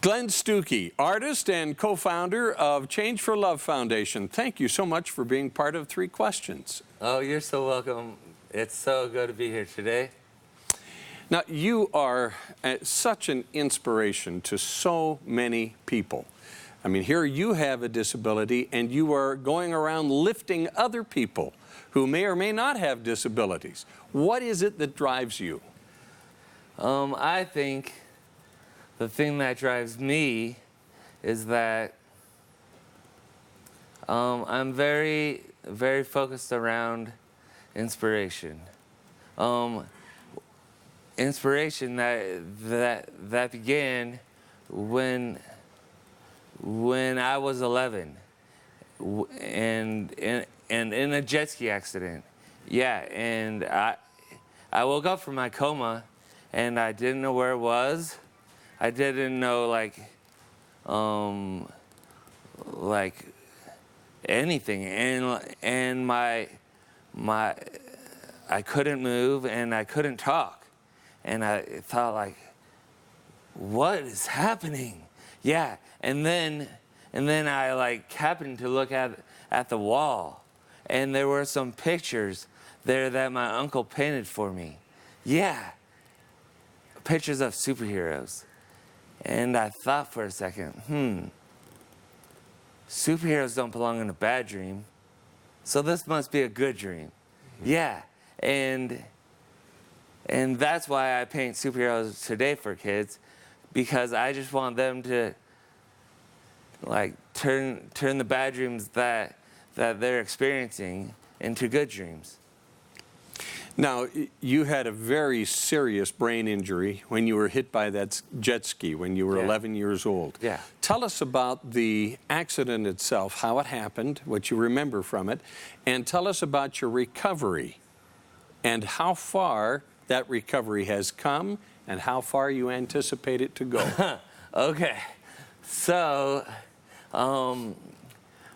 Glenn Stucki, artist and co-founder of Change for Love Foundation. Thank you so much for being part of Three Questions. Oh, you're so welcome. It's so good to be here today. Now, you are such an inspiration to so many people. I mean, here you have a disability and you are going around lifting other people who may or may not have disabilities. What is it that drives you? I think the thing that drives me is that I'm very, very focused around inspiration. Inspiration that began when I was 11 and in a jet ski accident. Yeah, and I woke up from my coma and I didn't know where it was. I didn't know like anything, and I couldn't move and I couldn't talk, and I thought like, what is happening? Yeah, and then I like happened to look at the wall, and there were some pictures there that my uncle painted for me. Yeah, pictures of superheroes. And I thought for a second, superheroes don't belong in a bad dream, so this must be a good dream. Yeah, and that's why I paint superheroes today for kids, because I just want them to like turn the bad dreams that they're experiencing into good dreams. Now, you had a very serious brain injury when you were hit by that jet ski when you were 11 years old. Yeah. Tell us about the accident itself, how it happened, what you remember from it, and tell us about your recovery and how far that recovery has come and how far you anticipate it to go. Okay. So,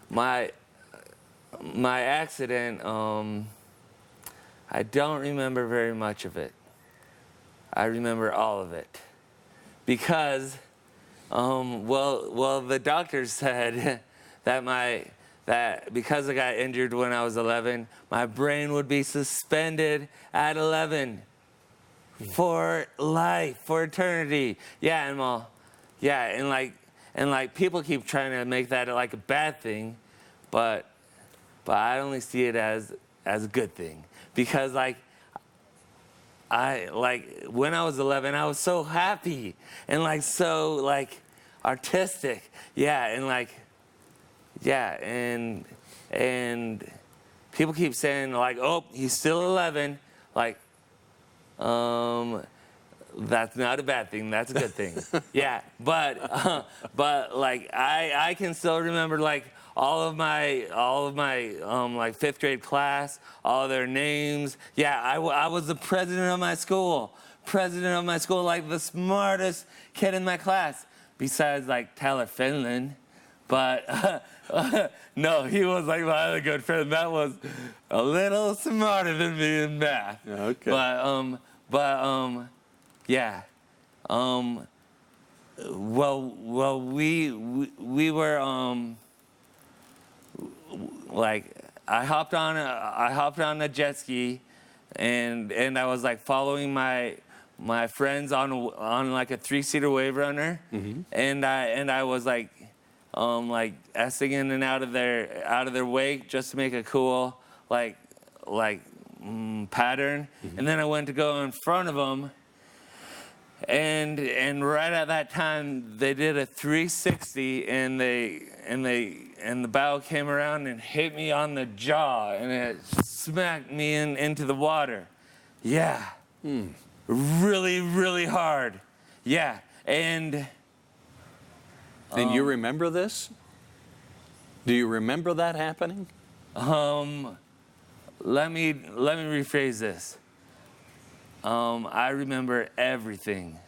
my accident, I don't remember very much of it. I remember all of it because, well, the doctors said that because I got injured when I was 11, my brain would be suspended at 11 for life, for eternity. Yeah, and like people keep trying to make that like a bad thing, but I only see it as a good thing. Because when I was 11, I was so happy and so artistic. Yeah, and people keep saying oh, he's still 11. That's not a bad thing. That's a good thing. Yeah, but I can still remember all of my fifth grade class, all their names. Yeah, I was the president of my school, like the smartest kid in my class, besides Tyler Finland. But no, he was my other good friend. That was a little smarter than me in math. Okay. But yeah. Well, we were I hopped on a jet ski, and I was following my friends on a 3-seater wave runner, and I was S-ing in and out of their wake just to make a cool pattern, and then I went to go in front of them, and right at that time they did a 360, and the bow came around and hit me on the jaw, and it smacked me into the water. Yeah. Really, really hard. Yeah. And you remember this? Do you remember that happening? Let me rephrase this. I remember everything.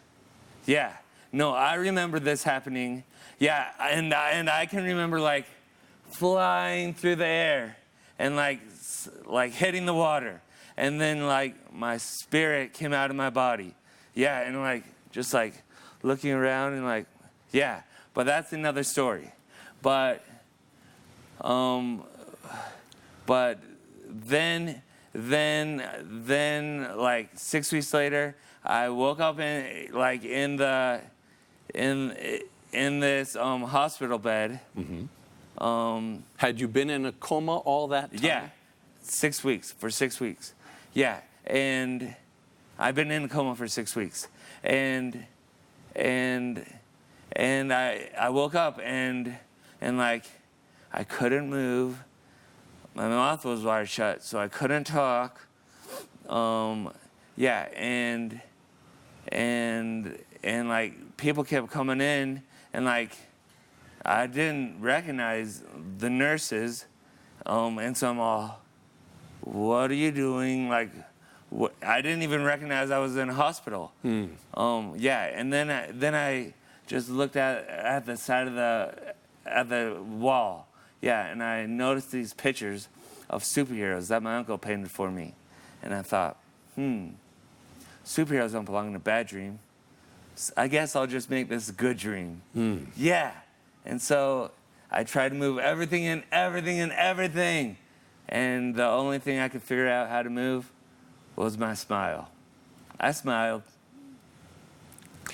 Yeah. No, I remember this happening. Yeah, and I can remember flying through the air and hitting the water, and then my spirit came out of my body. Yeah, and just looking around and Yeah, but that's another story. But but then like 6 weeks later, I woke up in like in this hospital bed. Had you been in a coma all that time? Yeah, 6 weeks, for 6 weeks. Yeah, and I've been in a coma for 6 weeks, and I woke up and like I couldn't move. My mouth was wired shut, so I couldn't talk. Yeah, and like people kept coming in, and like I didn't recognize the nurses, and so I'm all, "What are you doing?" Like, I didn't even recognize I was in a hospital. Yeah, and then I just looked at the side of the wall. Yeah, and I noticed these pictures of superheroes that my uncle painted for me, and I thought, superheroes don't belong in a bad dream. I guess I'll just make this a good dream. Yeah, and so I tried to move everything, and the only thing I could figure out how to move was my smile. I smiled.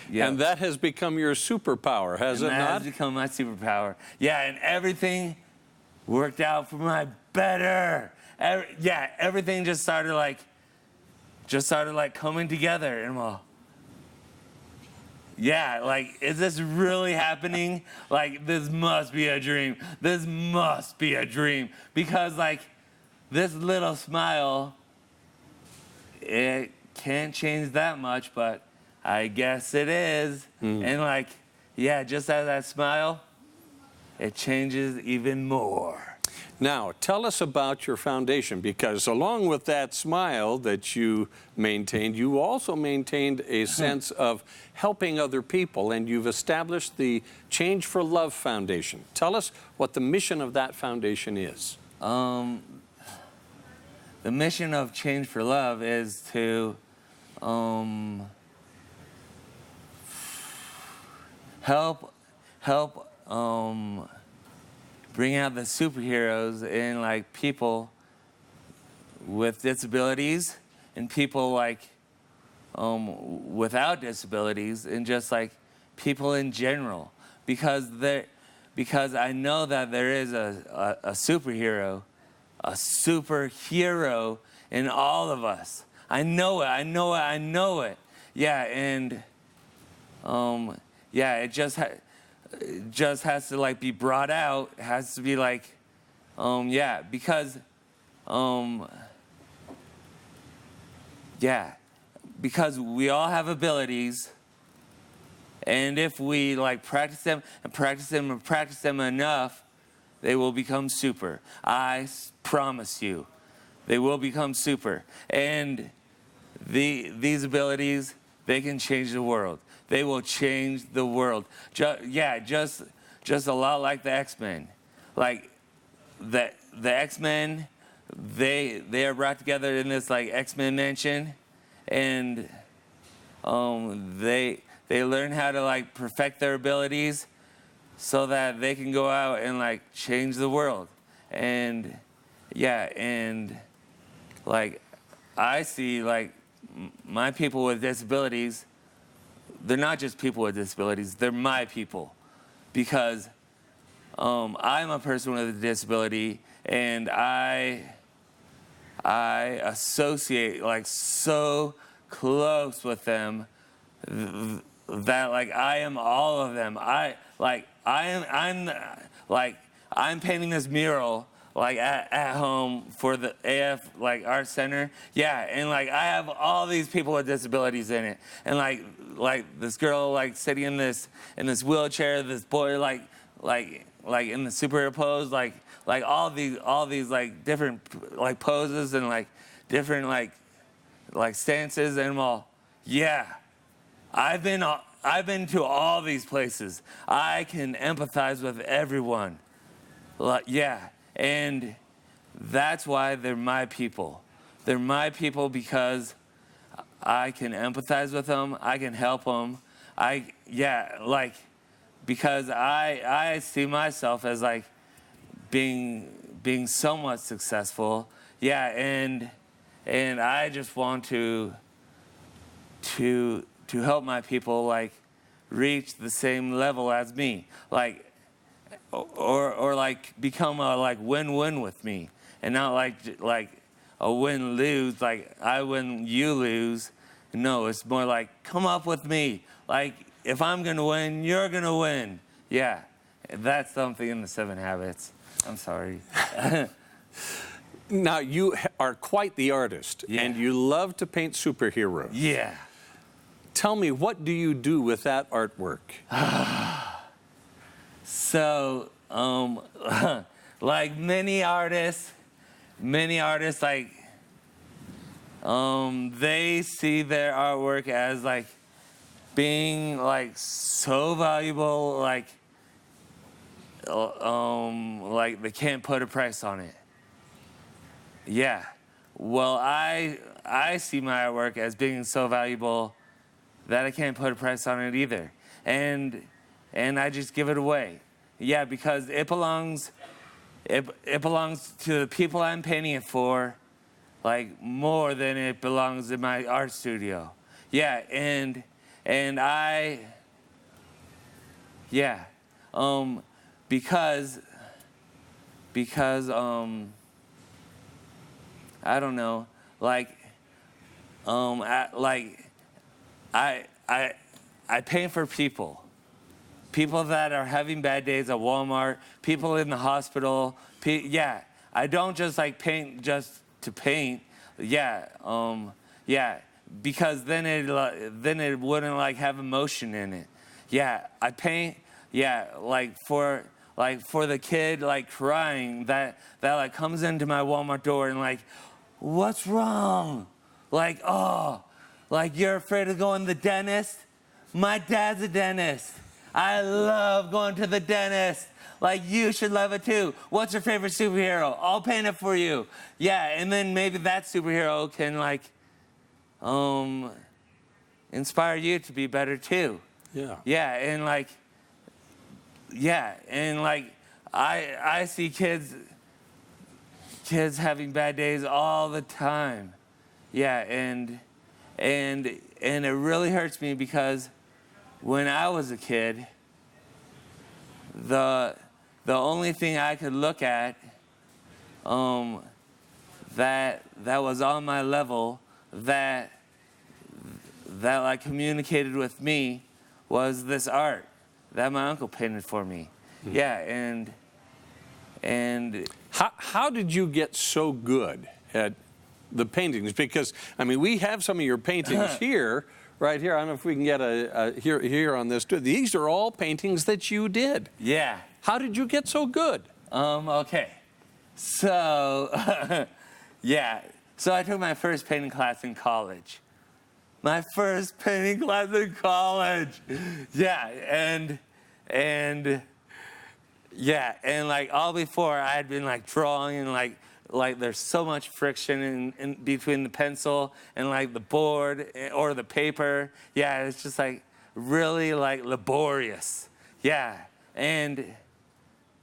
Yeah. And that has become your superpower, has it That not? has become my superpower. Yeah, and everything worked out for my better. Everything just started like coming together, and I'm all, yeah, like, is this really happening? Like, this must be a dream. This must be a dream. Because like this little smile, it can't change that much, but I guess it is. And like, yeah, just as I smile, it changes even more. Now, tell us about your foundation, because along with that smile that you maintained, you also maintained a sense of helping other people, and you've established the Change for Love Foundation. Tell us what the mission of that foundation is. The mission of Change for Love is to help bring out the superheroes in like people with disabilities and people like without disabilities, and just like people in general, because I know that there is a superhero in all of us. I know it. Yeah, and yeah, it just has to like be brought out. It has to be like, yeah, because we all have abilities, and if we like practice them enough, they will become super. I promise you, they will become super. And these abilities, they can change the world. They will change the world. Just a lot like the X-Men. Like the X-Men, they are brought together in this like X-Men mansion, and they learn how to like perfect their abilities so that they can go out and like change the world. And yeah, and like I see like my people with disabilities, they're not just people with disabilities, they're my people. Because I'm a person with a disability, and I associate like so close with them that like I am all of them. I'm painting this mural like at home for the AF like art center. Yeah, and like I have all these people with disabilities in it, and like this girl like sitting in this wheelchair, this boy like in the superhero pose, like all these like different like poses and like different like stances, and I'm all, yeah, I've been to all these places. I can empathize with everyone. Like, yeah. And that's why they're my people. They're my people because I can empathize with them. I can help them. because I see myself as like being somewhat successful. Yeah, and I just want to help my people like reach the same level as me, like or like become a like win-win with me, and not like a win-lose, like I win, you lose. No, it's more like come up with me. Like if I'm gonna win, you're gonna win. Yeah, that's something in the 7 Habits. I'm sorry. Now, you are quite the artist, Yeah. and you love to paint superheroes. Yeah. Tell me, what do you do with that artwork? So, like many artists, like, they see their artwork as like being like so valuable, like they can't put a price on it. Yeah. Well, I see my artwork as being so valuable that I can't put a price on it either. And I just give it away. Yeah, because it belongs to the people I'm painting it for, like more than it belongs in my art studio. Yeah, and I, yeah, because I don't know, I paint for people that are having bad days at Walmart, people in the hospital. Yeah, I don't just like paint just to paint. Yeah, because then it wouldn't like have emotion in it. Yeah, I paint. Yeah, like for the kid like crying that like comes into my Walmart door and like, what's wrong? Like, oh, like you're afraid of going to the dentist? My dad's a dentist. I love going to the dentist. Like, you should love it too. What's your favorite superhero? I'll paint it for you. Yeah, and then maybe that superhero can like inspire you to be better too. Yeah. Yeah, and like, yeah, and like I see kids having bad days all the time. Yeah, and it really hurts me because when I was a kid, the only thing I could look at that was on my level, that like communicated with me, was this art that my uncle painted for me. Mm-hmm. Yeah, and how did you get so good at the paintings? Because I mean, we have some of your paintings here. Right here, I don't know if we can get a here on this too. These are all paintings that you did. Yeah. How did you get so good? Okay. So, yeah. So I took my first painting class in college. My first painting class in college. Yeah, and yeah, and like all before I had been like drawing and like there's so much friction in between the pencil and like the board or the paper. Yeah, it's just like really like laborious. Yeah, and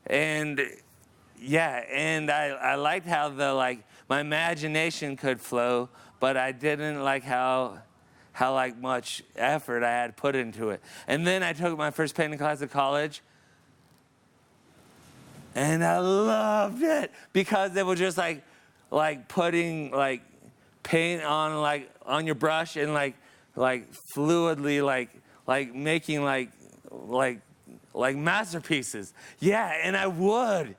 yeah, and I liked how the like my imagination could flow, but I didn't like how like much effort I had put into it. And then I took my first painting class at college. And I loved it because it was just like putting like paint on your brush and like fluidly like making like masterpieces. Yeah, and I would.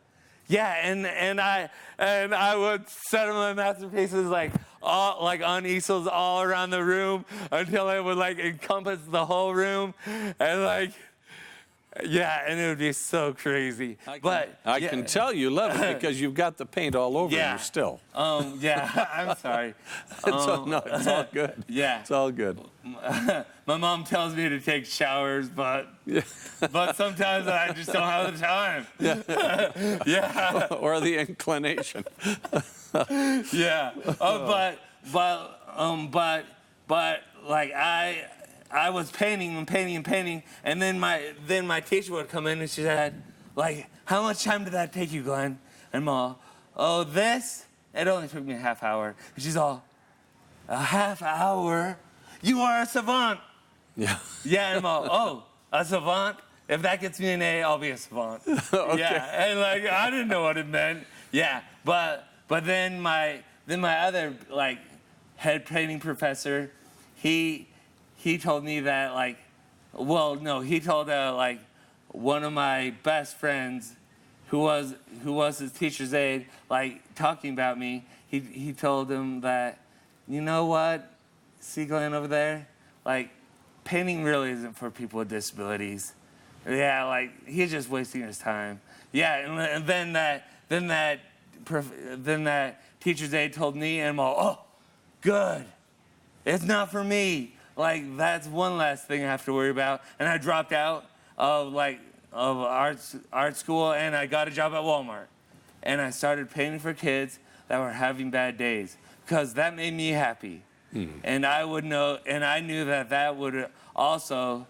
Yeah, and I would set my masterpieces like all like on easels all around the room until it would like encompass the whole room, and like. Yeah, and it would be so crazy. I can tell you love it because you've got the paint all over you still. Yeah, I'm sorry. It's all good. Yeah. It's all good. My mom tells me to take showers, but sometimes I just don't have the time. Yeah. Yeah. Or the inclination. Yeah. But like I was painting and painting and painting, and then my teacher would come in and she said, like, how much time did that take you, Glenn? And I'm all, oh, this? It only took me a half hour. And she's all, a half hour? You are a savant. Yeah. Yeah, and I'm all, oh, a savant? If that gets me an A, I'll be a savant. Okay. Yeah, and like, I didn't know what it meant. Yeah, but then my other, like, head painting professor, he told me that, like, well, no, he told, like, one of my best friends who was his teacher's aide, like, talking about me, he told him that, you know what, see Glenn over there? Like, painting really isn't for people with disabilities. Yeah, like, he's just wasting his time. Yeah, and then that teacher's aide told me, and I'm all, oh, good. It's not for me. Like, that's one less thing I have to worry about. And I dropped out of art school, and I got a job at Walmart. And I started painting for kids that were having bad days, because that made me happy. And I knew that would also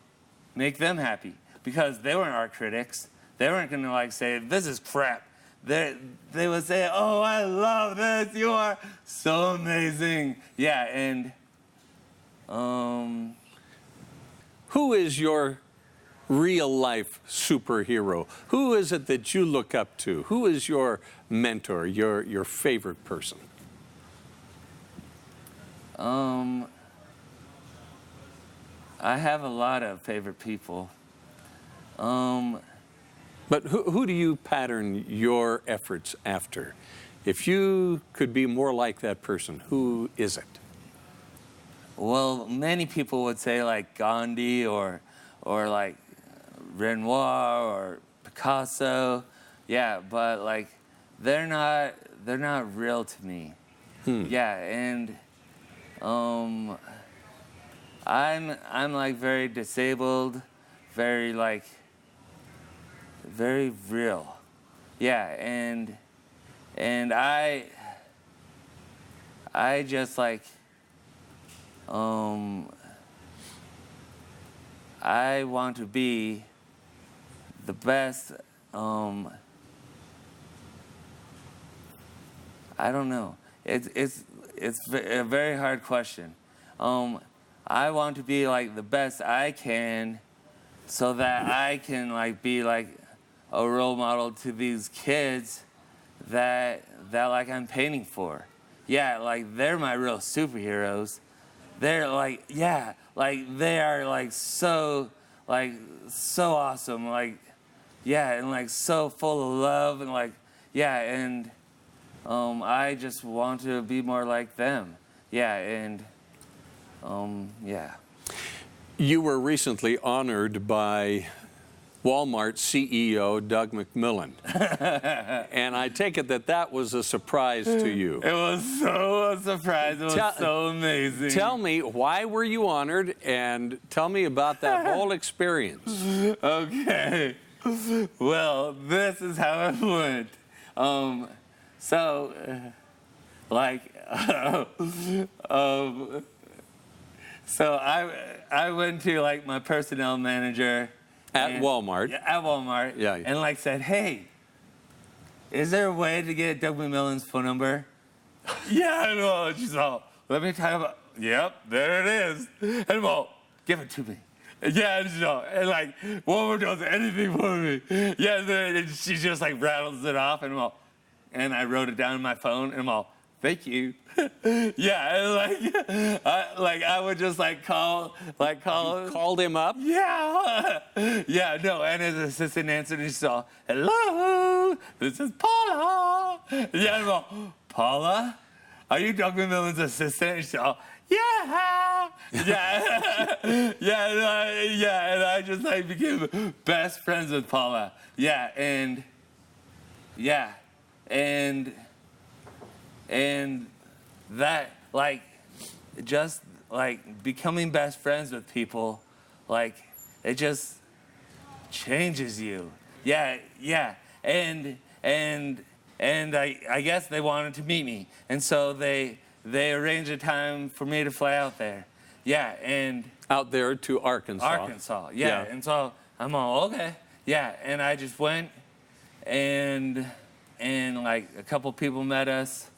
make them happy, because they weren't art critics. They weren't going to, like, say, this is crap. They would say, oh, I love this. You are so amazing. Yeah, and Who is your real-life superhero? Who is it that you look up to? Who is your mentor, your favorite person? I have a lot of favorite people. But who do you pattern your efforts after? If you could be more like that person, who is it? Well, many people would say, like, Gandhi or like Renoir or Picasso. Yeah, but, like, they're not real to me. Yeah, and I'm like very disabled, very real. Yeah, and I just like I want to be the best. I don't know. It's a very hard question. I want to be like the best I can, so that I can like be like a role model to these kids that like I'm painting for. Yeah, like they're my real superheroes. They're like, yeah, like they are like so awesome, like, yeah, and like so full of love, and like, yeah, and I just want to be more like them. Yeah, and yeah. You were recently honored by Walmart CEO Doug McMillon. And I take it that was a surprise to you. It was so a surprise. It was so amazing. Tell me, why were you honored, and tell me about that whole experience. Okay. Well, this is how it went. So I went to like my personnel manager At Walmart. Yeah, at Walmart. Yeah. And like said, hey, is there a way to get Doug McMillon's phone number? Yeah, I know. She's all, let me tell you about. Yep, there it is. And I'm all, give it to me. Yeah, and she's all, and like Walmart does anything for me. Yeah, and she just like rattles it off, and I'm all, and I wrote it down in my phone, and I'm all, thank you. Yeah, and I would just like call. You called him up? Yeah. Yeah, no, and his assistant answered and she saw, hello, this is Paula. Yeah, I'm all, Paula? Are you Doug McMillon's assistant? And she said, yeah. Yeah. Yeah, and I just like became best friends with Paula. Yeah, and that, like, just, like, becoming best friends with people, like, it just changes you. Yeah, yeah. And I guess they wanted to meet me. And so they arranged a time for me to fly out there. Yeah, and Out there to Arkansas. Arkansas. Yeah. And so I'm all, okay. Yeah, and I just went, and like a couple people met us.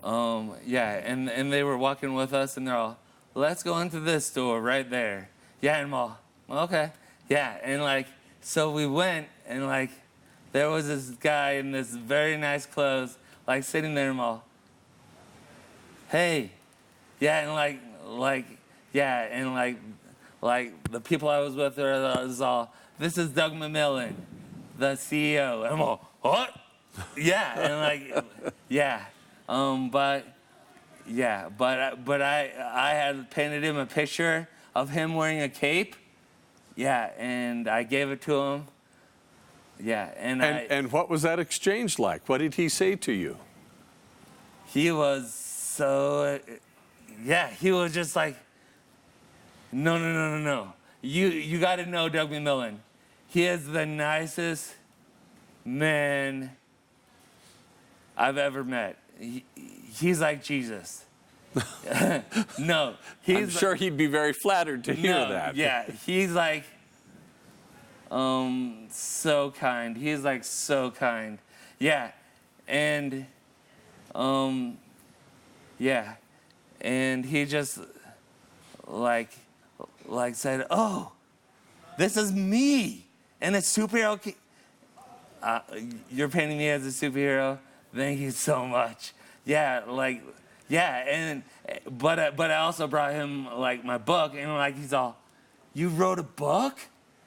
Yeah, and they were walking with us, and they're all, let's go into this store right there. Yeah, and I'm all, okay. Yeah, and like, so we went, and like, there was this guy in this very nice clothes, like sitting there, and I'm all, hey. Yeah, and yeah, and like the people I was with was all, this is Doug McMillon, the CEO. And I'm all, what? Yeah, and like, yeah. But I had painted him a picture of him wearing a cape. Yeah, and I gave it to him. Yeah, And what was that exchange like? What did he say to you? He was so, yeah, he was just like, no. You got to know Doug McMillon. He is the nicest man I've ever met. He's like Jesus. No, I'm sure he'd be very flattered to hear that. Yeah, he's like, so kind. He's like so kind. Yeah, and, yeah, and he just like said, oh, this is me and a superhero. You're painting me as a superhero. Thank you so much. Yeah, like, yeah, and but I also brought him like my book, and like he's all, you wrote a book?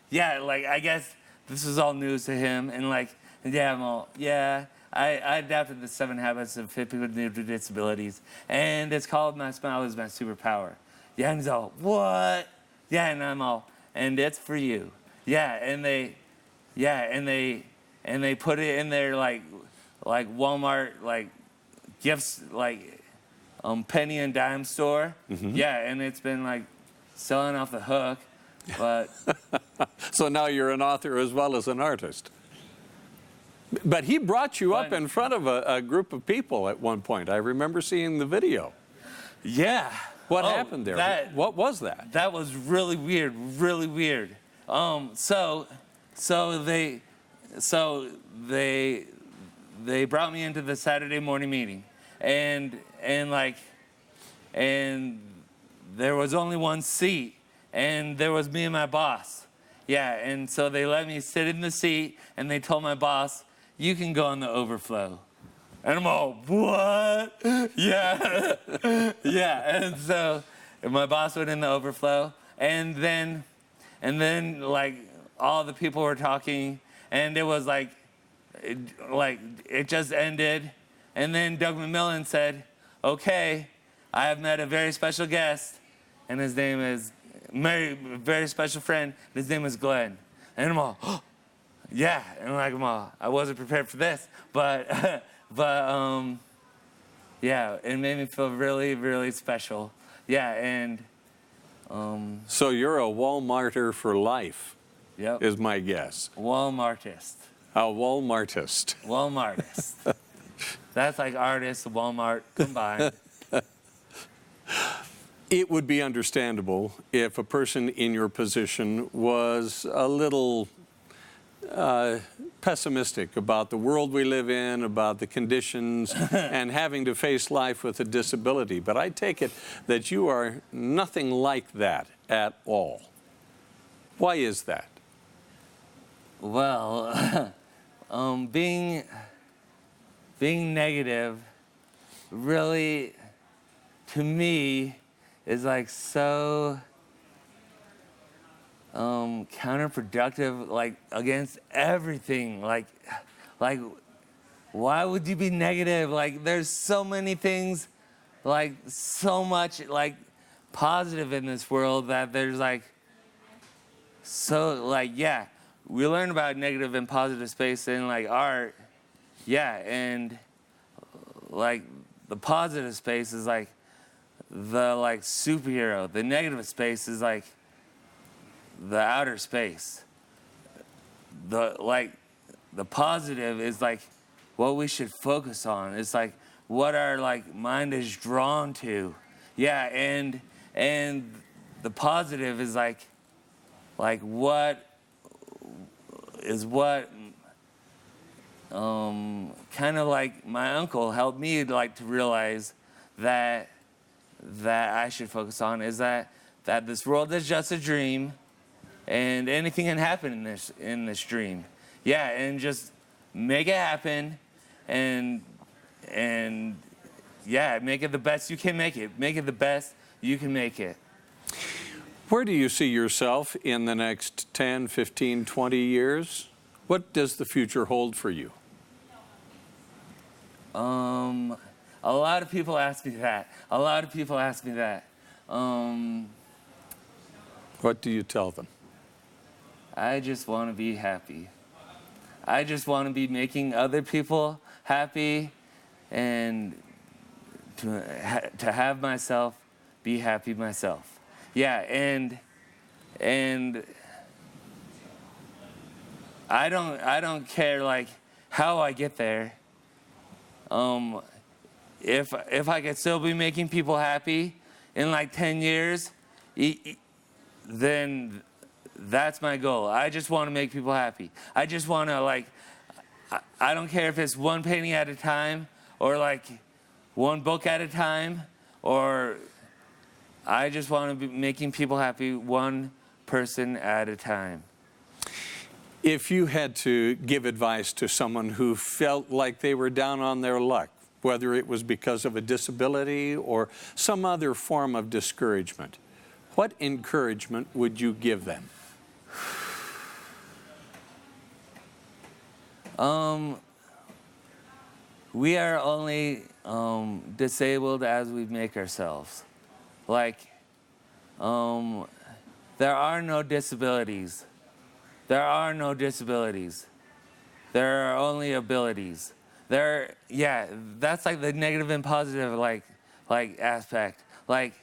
Yeah, like I guess this was all news to him, and like, yeah, I'm all, yeah. I adapted the 7 Habits of Fit People with Disabilities, and it's called My Smile is My Superpower. Yeah, and he's all, what? Yeah, and I'm all, and it's for you. Yeah, and they put it in their like Walmart like gifts like penny and dime store. Mm-hmm. Yeah, and it's been like selling off the hook, but so now you're an author as well as an artist. But he brought you up in front of a group of people at one point. I remember seeing the video. Yeah. What happened there? What was that? That was really weird, really weird. So they brought me into the Saturday morning meeting, and there was only one seat, and there was me and my boss. Yeah, and so they let me sit in the seat, and they told my boss, you can go on the overflow. And I'm all, what? Yeah. Yeah, and so my boss went in the overflow, and then like all the people were talking, and it was like it just ended, and then Doug McMillon said, okay, I have met a very special guest, and his name is, a very special friend, his name is Glenn. And I'm all, oh, yeah, and like I'm all, I wasn't prepared for this, but yeah, it made me feel really, really special. Yeah, and so you're a Walmarter for life. Yep. Is my guess. Walmartist. A Walmartist. Walmartist. That's like artist, Walmart combined. It would be understandable if a person in your position was a little pessimistic about the world we live in, about the conditions, and having to face life with a disability. But I take it that you are nothing like that at all. Why is that? Well, being negative really, to me, is like so counterproductive, like against everything. Like why would you be negative? Like there's so many things, like so much like positive in this world that there's like, so like, yeah, we learn about negative and positive space in like art. Yeah, and like the positive space is like the like superhero. The negative space is like the outer space. The positive is like what we should focus on. It's like what our like mind is drawn to. Yeah, and And the positive is like what kind of like my uncle helped me like to realize that I should focus on is that this world is just a dream, and anything can happen in this dream. Yeah, and just make it happen, and yeah, make it the best you can make it. Make it the best you can make it. Where do you see yourself in the next 10, 15, 20 years? What does the future hold for you? A lot of people ask me that. What do you tell them? I just want to be happy. I just want to be making other people happy, and to have myself be happy myself. Yeah, and I don't care like how I get there. If I could still be making people happy in like 10 years, then that's my goal. I just want to make people happy. I just want to like, I don't care if it's one painting at a time or like one book at a time, or I just want to be making people happy one person at a time. If you had to give advice to someone who felt like they were down on their luck, whether it was because of a disability or some other form of discouragement, what encouragement would you give them? We are only disabled as we make ourselves. Like, there are no disabilities. There are no disabilities. There are only abilities. Yeah, that's like the negative and positive like aspect. Like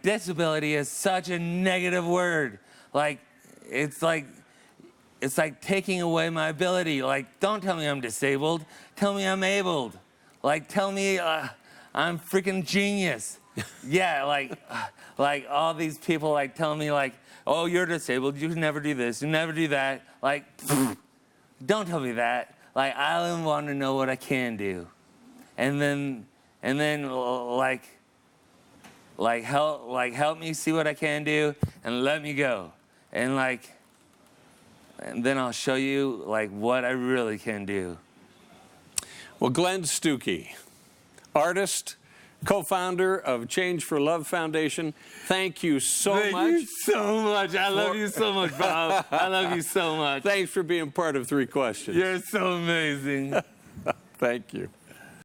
disability is such a negative word. Like it's like taking away my ability. Like, don't tell me I'm disabled. Tell me I'm abled. Like, tell me I'm freaking genius. Yeah, like all these people like telling me like, oh, you're disabled. You can never do this. You never do that. Like, don't tell me that. Like, I want to know what I can do, and then help me see what I can do and let me go, and then I'll show you like what I really can do. Well, Glenn Stucki, artist, co-founder of Change for Love Foundation, thank you so much. Thank you so much. I love you so much, Bob. I love you so much. Thanks for being part of 3 Questions. You're so amazing. Thank you.